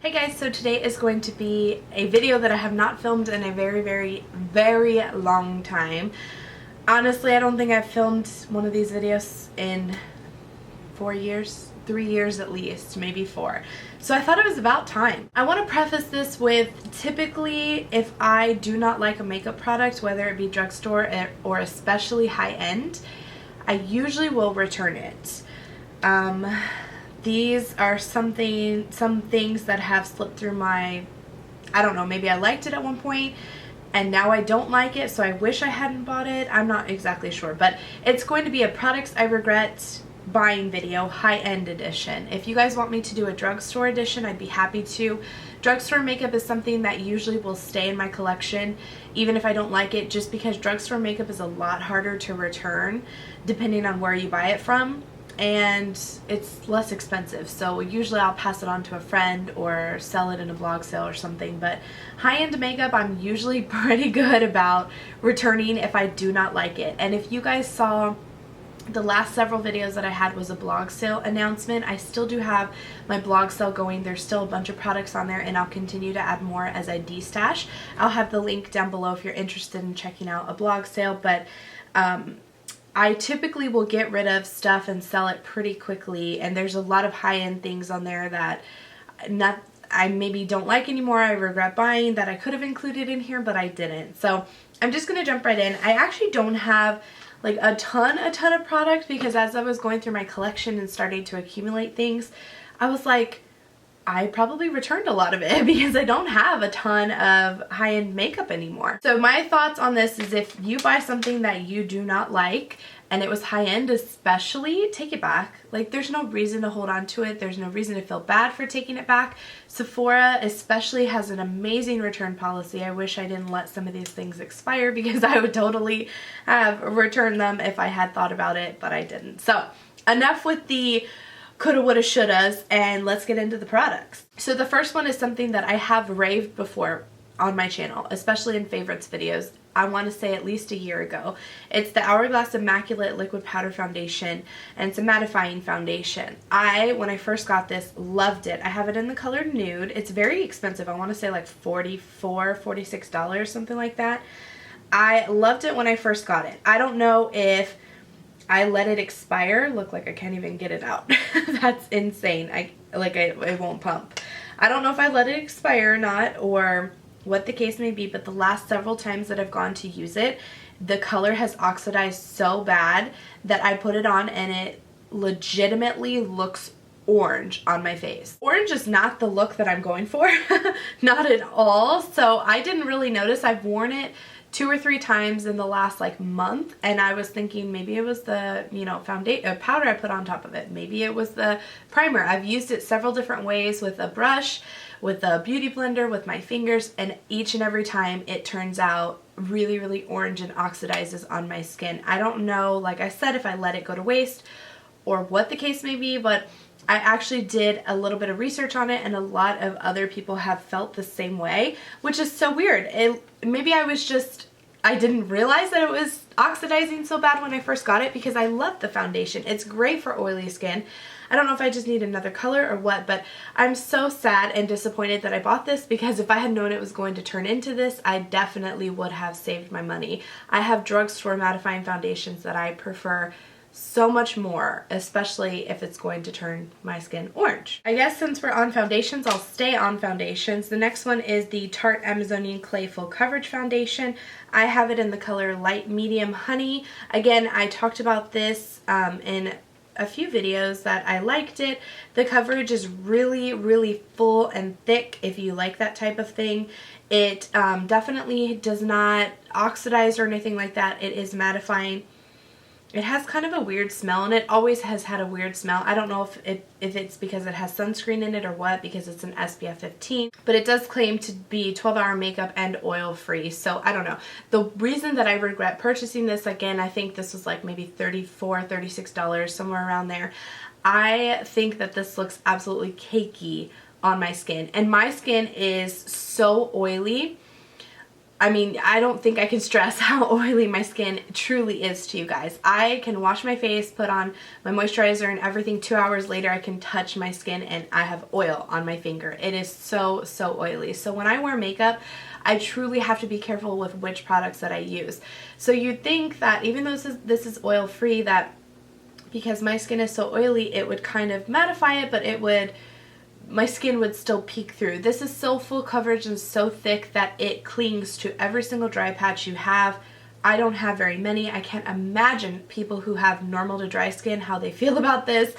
Hey guys, so today is going to be a video that I have not filmed in a very long time. Honestly, I don't think I've filmed one of these videos in 4 years, 3 years at least, maybe 4. So I thought it was about time. I want to preface this with, typically if I do not like a makeup product, whether it be drugstore or especially high-end, I usually will return it. These are some things that have slipped through my, I don't know, maybe I liked it at one point and now I don't like it, so I wish I hadn't bought it. I'm not exactly sure, but it's going to be a products I regret buying video, high-end edition. If you guys want me to do a drugstore edition, I'd be happy to. Drugstore makeup is something that usually will stay in my collection even if I don't like it, just because drugstore makeup is a lot harder to return depending on where you buy it from, and it's less expensive, so usually I'll pass it on to a friend or sell it in a blog sale or something. But high-end makeup, I'm usually pretty good about returning if I do not like it. And if you guys saw, the last several videos that I had was a blog sale announcement. I still do have my blog sale going. There's still a bunch of products on there, and I'll continue to add more as I destash. I'll have the link down below if you're interested in checking out a blog sale, but I typically will get rid of stuff and sell it pretty quickly, and there's a lot of high-end things on there that I maybe don't like anymore. I regret buying that I could have included in here, but I didn't. So I'm just going to jump right in. I actually don't have like a ton of product, because as I was going through my collection and starting to accumulate things, I was like, I probably returned a lot of it because I don't have a ton of high-end makeup anymore. So my thoughts on this is, if you buy something that you do not like and it was high-end especially, take it back. Like, there's no reason to hold on to it. There's no reason to feel bad for taking it back. Sephora especially has an amazing return policy. I wish I didn't let some of these things expire, because I would totally have returned them if I had thought about it, but I didn't. So enough with the coulda, woulda, shouldas, and let's get into the products. So the first one is something that I have raved before on my channel, especially in favorites videos. I want to say at least a year ago. It's the Hourglass Immaculate Liquid Powder Foundation, and it's a mattifying foundation. When I first got this, loved it. I have it in the color Nude. It's very expensive. I want to say like $44, $46, something like that. I loved it when I first got it. I don't know if I let it expire. Look, like I can't even get it out. That's insane. It won't pump. I don't know if I let it expire or not, or what the case may be, but the last several times that I've gone to use it, the color has oxidized so bad that I put it on and it legitimately looks orange on my face. Orange is not the look that I'm going for. Not at all. So I didn't really notice. I've worn it 2 or 3 times in the last like month, and I was thinking maybe it was the, foundation powder I put on top of it. Maybe it was the primer. I've used it several different ways, with a brush, with a beauty blender, with my fingers, and each and every time it turns out really orange and oxidizes on my skin. I don't know, like I said, if I let it go to waste or what the case may be, but I actually did a little bit of research on it, and a lot of other people have felt the same way, which is so weird. Maybe I didn't realize that it was oxidizing so bad when I first got it, because I love the foundation. It's great for oily skin. I don't know if I just need another color or what, but I'm so sad and disappointed that I bought this, because if I had known it was going to turn into this, I definitely would have saved my money. I have drugstore mattifying foundations that I prefer so much more, especially if it's going to turn my skin orange. I guess since we're on foundations, I'll stay on foundations. The next one is the Tarte Amazonian Clay Full Coverage Foundation. I have it in the color Light Medium Honey. Again, I talked about this in a few videos that I liked it. The coverage is really full and thick if you like that type of thing. It definitely does not oxidize or anything like that. It is mattifying. It has kind of a weird smell, and it always has had a weird smell. I don't know if it's because it has sunscreen in it or what, because it's an SPF 15, but it does claim to be 12-hour makeup and oil free, so I don't know. The reason that I regret purchasing this, again, I think this was like maybe $34, $36, somewhere around there. I think that this looks absolutely cakey on my skin, and my skin is so oily. I mean, I don't think I can stress how oily my skin truly is to you guys. I can wash my face, put on my moisturizer and everything. 2 hours later, I can touch my skin and I have oil on my finger. It is so, so oily. So when I wear makeup, I truly have to be careful with which products that I use. So you'd think that even though this is oil free, that because my skin is so oily, it would kind of mattify it, but my skin would still peek through. This is so full coverage and so thick that it clings to every single dry patch you have. I don't have very many. I can't imagine people who have normal to dry skin, how they feel about this,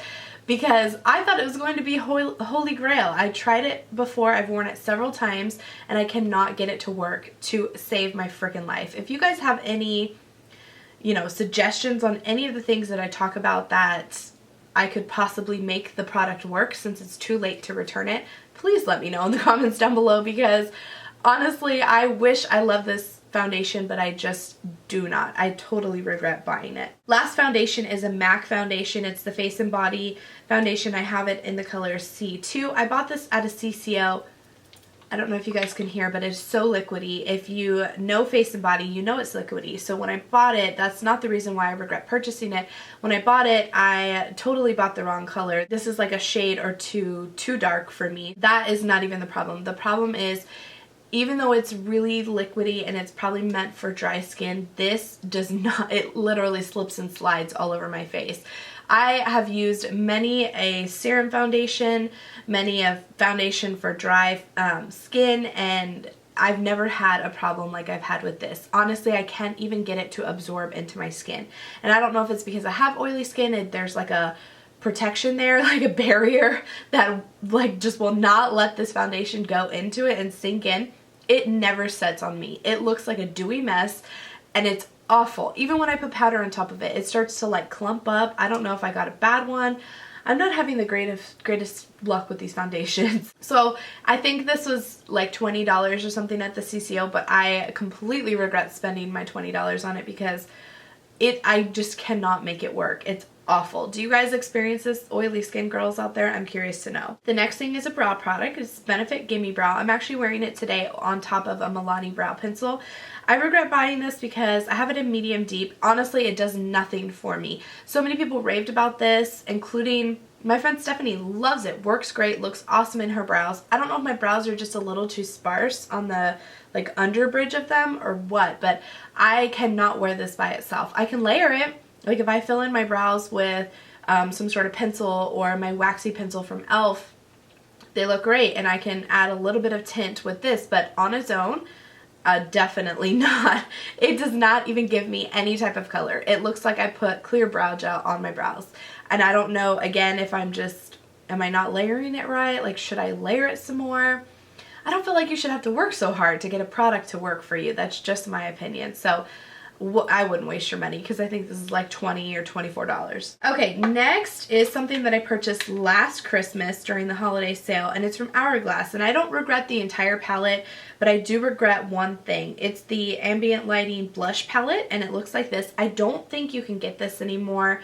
because I thought it was going to be holy grail. I tried it before, I've worn it several times, and I cannot get it to work to save my freaking life. If you guys have any, suggestions on any of the things that I talk about that I could possibly make the product work since it's too late to return it, please let me know in the comments down below, because honestly, I wish I loved this foundation, but I just do not. I totally regret buying it. Last foundation is a MAC foundation. It's the Face and Body foundation. I have it in the color C2. I bought this at a CCO. I don't know if you guys can hear, but it's so liquidy. If you know Face and Body, you know it's liquidy. So when I bought it, that's not the reason why I regret purchasing it. When I bought it, I totally bought the wrong color. This is like a shade or two too dark for me. That is not even the problem. The problem is, even though it's really liquidy and it's probably meant for dry skin, this does not, it literally slips and slides all over my face. I have used many a serum foundation, many a foundation for dry skin, and I've never had a problem like I've had with this. Honestly, I can't even get it to absorb into my skin. And I don't know if it's because I have oily skin and there's like a protection there, like a barrier that like just will not let this foundation go into it and sink in. It never sets on me. It looks like a dewy mess, and it's awful. Even when I put powder on top of it, it starts to like clump up. I don't know if I got a bad one. I'm not having the greatest luck with these foundations. So I think this was like $20 or something at the CCO, but I completely regret spending my $20 on it because I just cannot make it work. It's awful. Do you guys experience this, oily skin girls out there? I'm curious to know. The next thing is a brow product. It's Benefit Gimme Brow. I'm actually wearing it today on top of a Milani brow pencil. I regret buying this because I have it in medium deep. Honestly, it does nothing for me. So many people raved about this, including my friend Stephanie. Loves it. Works great. Looks awesome in her brows. I don't know if my brows are just a little too sparse on the like under bridge of them or what, but I cannot wear this by itself. I can layer it. Like if I fill in my brows with some sort of pencil or my waxy pencil from e.l.f., they look great, and I can add a little bit of tint with this, but on its own, definitely not. It does not even give me any type of color. It looks like I put clear brow gel on my brows, and I don't know, again, if am I not layering it right? Like, should I layer it some more? I don't feel like you should have to work so hard to get a product to work for you. That's just my opinion. So I wouldn't waste your money because I think this is like $20 or $24. Okay, next is something that I purchased last Christmas during the holiday sale, and it's from Hourglass. And I don't regret the entire palette, but I do regret one thing. It's the Ambient Lighting Blush Palette, and it looks like this. I don't think you can get this anymore.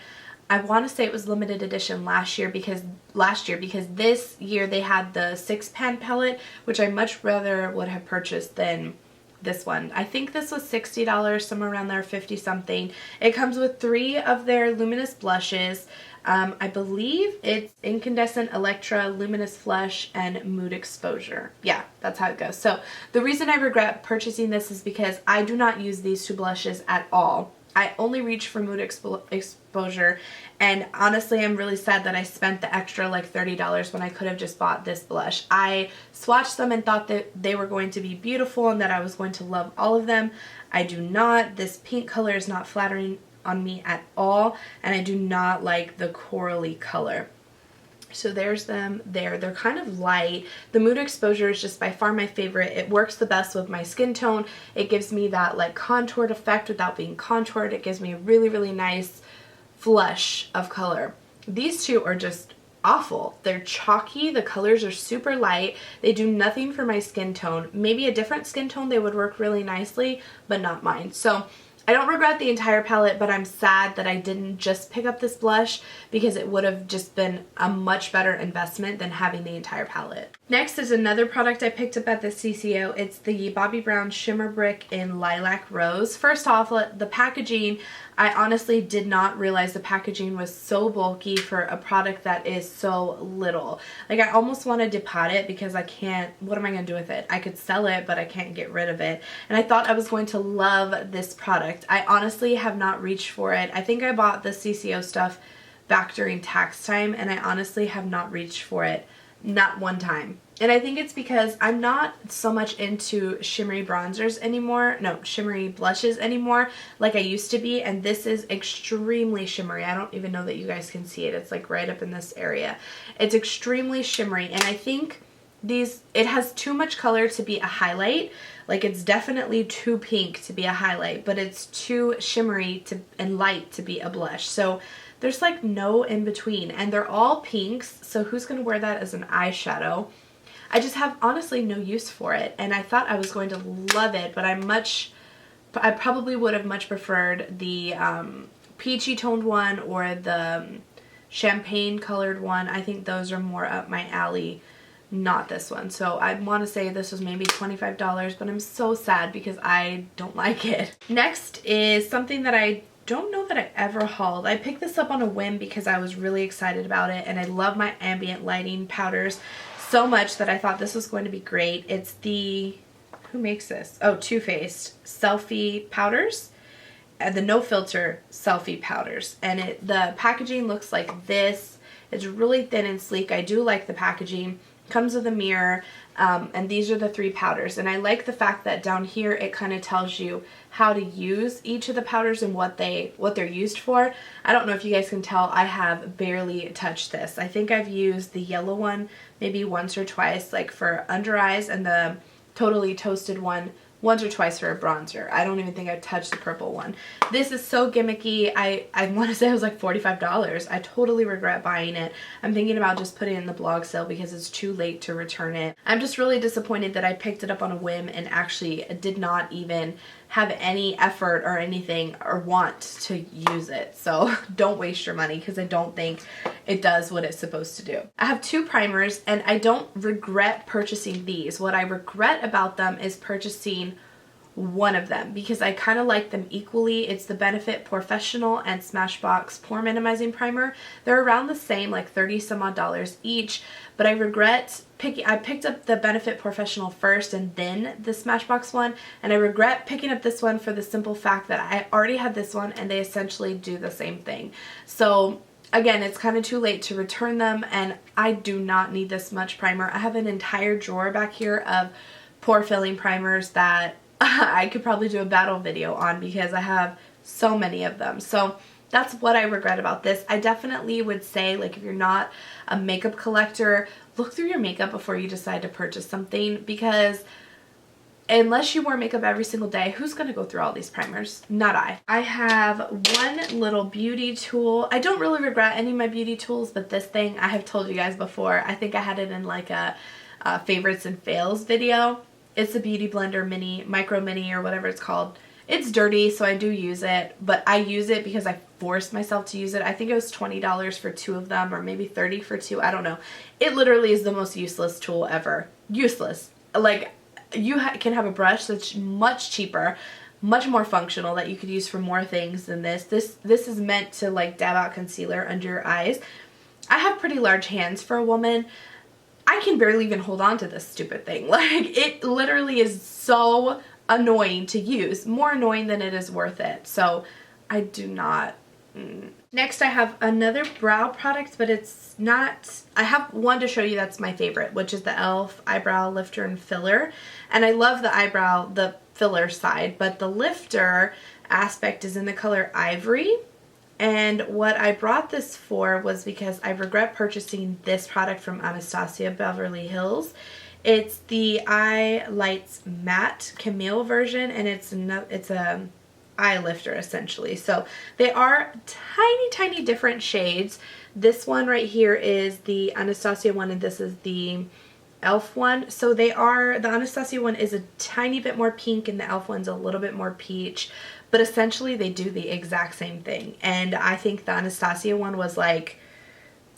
I want to say it was limited edition last year because this year they had the 6-pan palette, which I much rather would have purchased than this one. I think this was $60, somewhere around there, 50 something. It comes with 3 of their luminous blushes. I believe it's Incandescent, Electra, Luminous Flush, and Mood Exposure. Yeah, that's how it goes. So the reason I regret purchasing this is because I do not use these 2 blushes at all. I only reach for Mood Exposure, and honestly I'm really sad that I spent the extra like $30 when I could have just bought this blush. I swatched them and thought that they were going to be beautiful and that I was going to love all of them. I do not. This pink color is not flattering on me at all, and I do not like the corally color. So there's them there. They're kind of light. The Mood Exposure is just by far my favorite. It works the best with my skin tone. It gives me that like contoured effect without being contoured. It gives me a really, really nice flush of color. These 2 are just awful. They're chalky. The colors are super light. They do nothing for my skin tone. Maybe a different skin tone they would work really nicely, but not mine. So I don't regret the entire palette, but I'm sad that I didn't just pick up this blush because it would have just been a much better investment than having the entire palette. Next is another product I picked up at the CCO. It's the Bobbi Brown Shimmer Brick in Lilac Rose. First off, the packaging, I honestly did not realize the packaging was so bulky for a product that is so little. Like, I almost wanted to pot it because I can't, what am I going to do with it? I could sell it, but I can't get rid of it. And I thought I was going to love this product. I honestly have not reached for it. I think I bought the CCO stuff back during tax time, and I honestly have not reached for it. Not one time. And I think it's because I'm not so much into shimmery bronzers anymore. No, shimmery blushes anymore like I used to be. And this is extremely shimmery. I don't even know that you guys can see it. It's like right up in this area. It's extremely shimmery. And I think it has too much color to be a highlight. Like, it's definitely too pink to be a highlight, but it's too shimmery and light to be a blush. So there's like no in between, and they're all pinks, so who's going to wear that as an eyeshadow? I just have honestly no use for it, and I thought I was going to love it, but I probably would have much preferred the peachy toned one or the champagne colored one. I think those are more up my alley, not this one. So I want to say this was maybe $25, but I'm so sad because I don't like it. Next is something that I don't know that I ever hauled. I picked this up on a whim because I was really excited about it, and I love my ambient lighting powders so much that I thought this was going to be great. It's the, who makes this? Oh, Too Faced Selfie Powders, and the No Filter Selfie Powders. And the packaging looks like this. It's really thin and sleek. I do like the packaging. Comes with a mirror, and these are the 3 powders, and I like the fact that down here it kind of tells you how to use each of the powders and what they're used for. I don't know if you guys can tell, I have barely touched this. I think I've used the yellow one maybe once or twice, like for under eyes, and the Totally Toasted one once or twice for a bronzer. I don't even think I've touched the purple one. This is so gimmicky. I want to say it was like $45. I totally regret buying it. I'm thinking about just putting it in the blog sale because it's too late to return it. I'm just really disappointed that I picked it up on a whim and actually did not even have any effort or anything or want to use it. So don't waste your money because I don't think it does what it's supposed to do. I have 2 primers, and I don't regret purchasing these. What I regret about them is purchasing one of them because I kind of like them equally. It's the Benefit Professional and Smashbox Pore Minimizing Primer. They're around the same, like 30 some odd dollars each, but I regret I picked up the Benefit Professional first and then the Smashbox one, and I regret picking up this one for the simple fact that I already had this one and they essentially do the same thing. So again, it's kind of too late to return them, and I do not need this much primer. I have an entire drawer back here of pore filling primers that I could probably do a battle video on because I have so many of them. So that's what I regret about this. I definitely would say, like, if you're not a makeup collector, look through your makeup before you decide to purchase something, because unless you wear makeup every single day, who's going to go through all these primers? Not I. I have one little beauty tool. I don't really regret any of my beauty tools, but this thing I have told you guys before. I think I had it in like a favorites and fails video. It's a Beauty Blender Micro Mini or whatever it's called. It's dirty, so I do use it, but I use it because I forced myself to use it. I think it was $20 for 2 of them, or maybe $30 for 2. I don't know. It literally is the most useless tool ever. Useless. Like, you can have a brush that's much cheaper, much more functional, that you could use for more things than this. This is meant to like dab out concealer under your eyes. I have pretty large hands for a woman. I can barely even hold on to this stupid thing. Like, it literally is so annoying to use. More annoying than it is worth it. So I do not. Next, I have another brow product, but it's not, I have one to show you that's my favorite, which is the e.l.f. Eyebrow Lifter and Filler. And I love the filler side, but the lifter aspect is in the color Ivory. And what I brought this for was because I regret purchasing this product from Anastasia Beverly Hills. It's the Eye Lights Matte Camille version, and it's a eye lifter essentially. So they are tiny different shades. This one right here is the Anastasia one, and this is the e.l.f. one. So they are, the Anastasia one is a tiny bit more pink and the e.l.f. one's a little bit more peach. But essentially they do the exact same thing. And I think the Anastasia one was like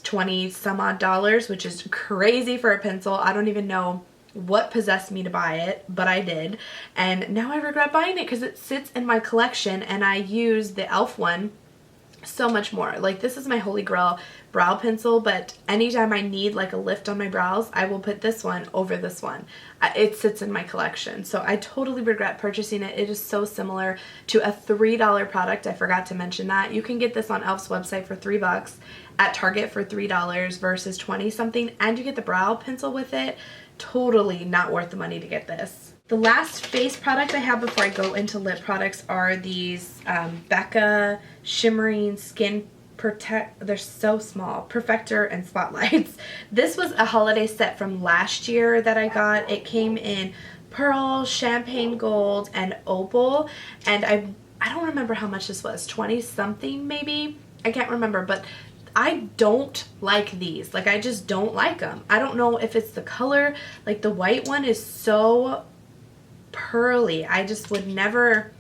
20 some odd dollars, which is crazy for a pencil. I don't even know what possessed me to buy it, but I did. And now I regret buying it because it sits in my collection and I use the e.l.f. one so much more. Like, this is my holy grail brow pencil, but anytime I need like a lift on my brows, I will put this one over this one. It sits in my collection, so I totally regret purchasing it. It is so similar to a $3 product. I forgot to mention that. You can get this on e.l.f.'s website for $3, at Target for $3 versus 20 something, and you get the brow pencil with it. Totally not worth the money to get this. The last face product I have before I go into lip products are these Becca Shimmering Skin Protect, they're so small, Perfector and Spotlights. This was a holiday set from last year that I got. It came in pearl, champagne gold, and opal, and I don't remember how much this was, 20 something maybe? I can't remember, but I don't like these. Like, I just don't like them. I don't know if it's the color. Like, the white one is so pearly. I just would never,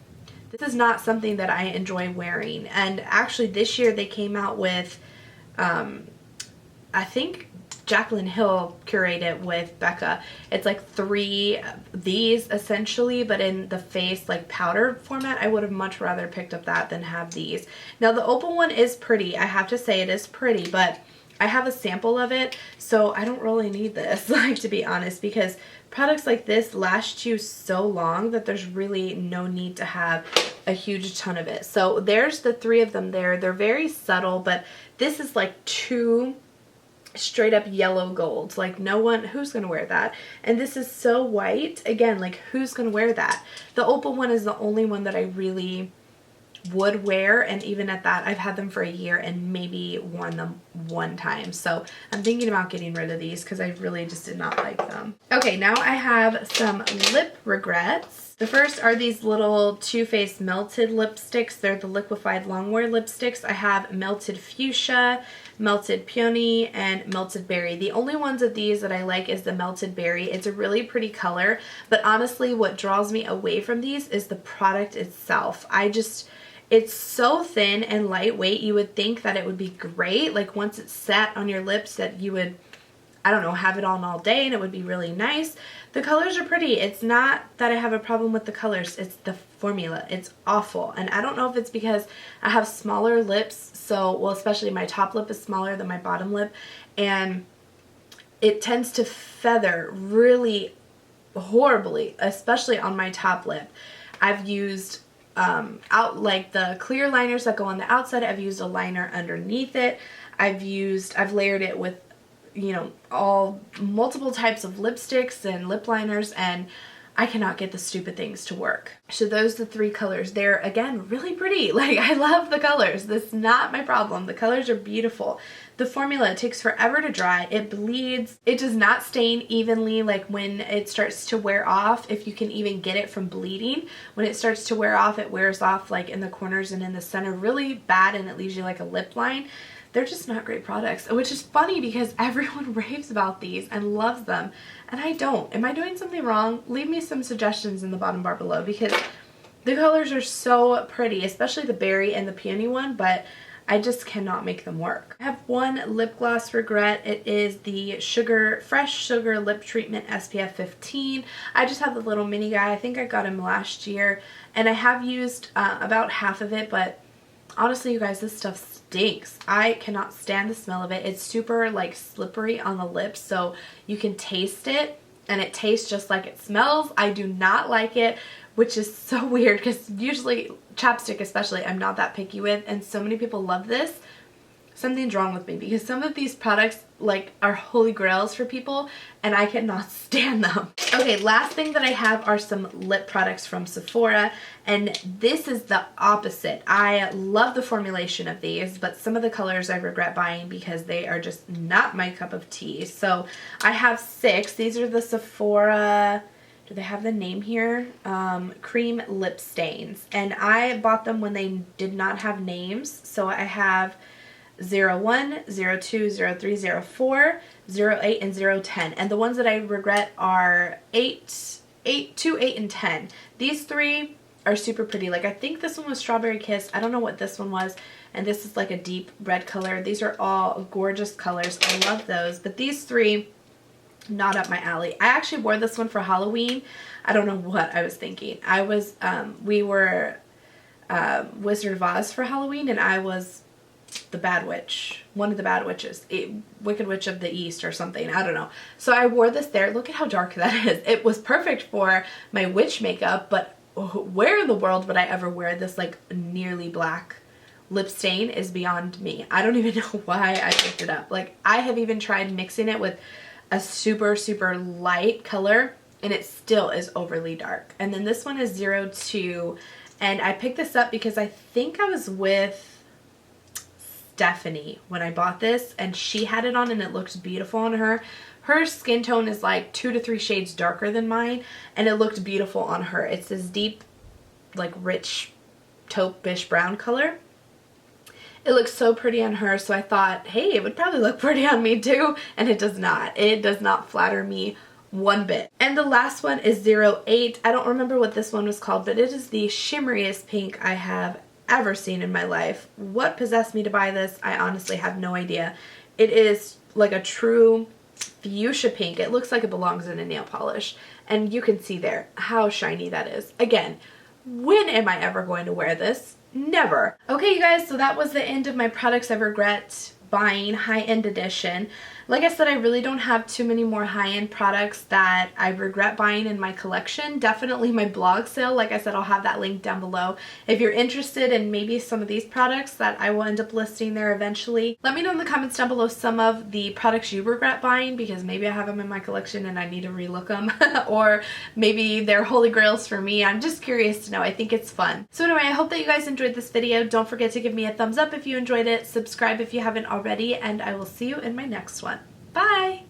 this is not something that I enjoy wearing. And actually this year they came out with, I think Jaclyn Hill curated it with Becca. It's like 3 of these essentially, but in the face like powder format. I would have much rather picked up that than have these. Now the opal one is pretty. I have to say it is pretty, but I have a sample of it, so I don't really need this, like, to be honest, because products like this last you so long that there's really no need to have a huge ton of it. So there's the 3 of them there. They're very subtle, but this is like 2 straight up yellow golds. Like, no one, who's gonna wear that? And this is so white. Again, like, who's gonna wear that? The opal one is the only one that I really would wear, and even at that, I've had them for a year and maybe worn them one time. So I'm thinking about getting rid of these because I really just did not like them. Okay, now I have some lip regrets. The first are these little Too Faced melted lipsticks. They're the liquefied longwear lipsticks. I have melted fuchsia, melted peony, and melted berry. The only ones of these that I like is the melted berry. It's a really pretty color, but honestly what draws me away from these is the product itself. It's so thin and lightweight. You would think that it would be great, like once it's set on your lips, that you would, I don't know, have it on all day and it would be really nice. The colors are pretty. It's not that I have a problem with the colors, it's the formula. It's awful. And I don't know if it's because I have smaller lips, so, well, especially my top lip is smaller than my bottom lip, and it tends to feather really horribly, especially on my top lip. I've used out like the clear liners that go on the outside. I've used a liner underneath it. I've layered it with, you know, all multiple types of lipsticks and lip liners, and I cannot get the stupid things to work. So those are the 3 colors. They're, again, really pretty. Like, I love the colors. That's not my problem. The colors are beautiful. The formula, it takes forever to dry. It bleeds. It does not stain evenly, like when it starts to wear off, if you can even get it from bleeding. When it starts to wear off, it wears off like in the corners and in the center really bad, and it leaves you like a lip line. They're just not great products, which is funny because everyone raves about these and loves them, and I don't. Am I doing something wrong? Leave me some suggestions in the bottom bar below, because the colors are so pretty, especially the berry and the peony one, but I just cannot make them work. I have one lip gloss regret. It is the Fresh Sugar Lip Treatment SPF 15. I just have the little mini guy. I think I got him last year, and I have used about half of it, but honestly, you guys, this stuff stinks. I cannot stand the smell of it. It's super like slippery on the lips, so you can taste it, and it tastes just like it smells. I do not like it, which is so weird because usually chapstick especially I'm not that picky with, and so many people love this. Something's wrong with me, because some of these products like are holy grails for people and I cannot stand them. Okay, last thing that I have are some lip products from Sephora, and this is the opposite. I love the formulation of these, but some of the colors I regret buying because they are just not my cup of tea. So I have 6. These are the Sephora, do they have the name here? Cream lip stains, and I bought them when they did not have names. So I have 01, 02, 03, 04. 08, and 010. And the ones that I regret are 2, 8, and 10. These three are super pretty. Like I think this one was Strawberry Kiss. I don't know what this one was. And this is like a deep red color. These are all gorgeous colors. I love those. But these three, not up my alley. I actually wore this one for Halloween. I don't know what I was thinking. We were Wizard of Oz for Halloween, and I was the bad witch, one of the bad witches, Wicked Witch of the East or something, I don't know. So I wore this there. Look at how dark that is. It was perfect for my witch makeup, but where in the world would I ever wear this like nearly black lip stain is beyond me. I don't even know why I picked it up. Like I have even tried mixing it with a super, super light color, and it still is overly dark. And then this one is 02, and I picked this up because I think I was with Stephanie when I bought this, and she had it on and it looked beautiful on her. Her skin tone is like 2 to 3 shades darker than mine, and it looked beautiful on her. It's this deep, like rich taupe-ish brown color. It looks so pretty on her, so I thought, hey, it would probably look pretty on me too, and it does not. It does not flatter me one bit. And the last one is 08. I don't remember what this one was called, but it is the shimmeriest pink I have ever seen in my life. What possessed me to buy this? I honestly have no idea. It is like a true fuchsia pink. It looks like it belongs in a nail polish, and you can see there how shiny that is. Again, when am I ever going to wear this? Never. Okay, you guys, so that was the end of my products I regret buying high-end edition. Like I said, I really don't have too many more high-end products that I regret buying in my collection. Definitely my blog sale. Like I said, I'll have that link down below. If you're interested in maybe some of these products that I will end up listing there eventually, let me know in the comments down below some of the products you regret buying, because maybe I have them in my collection and I need to relook them. Or maybe they're holy grails for me. I'm just curious to know. I think it's fun. So anyway, I hope that you guys enjoyed this video. Don't forget to give me a thumbs up if you enjoyed it. Subscribe if you haven't already, and I will see you in my next one. Bye!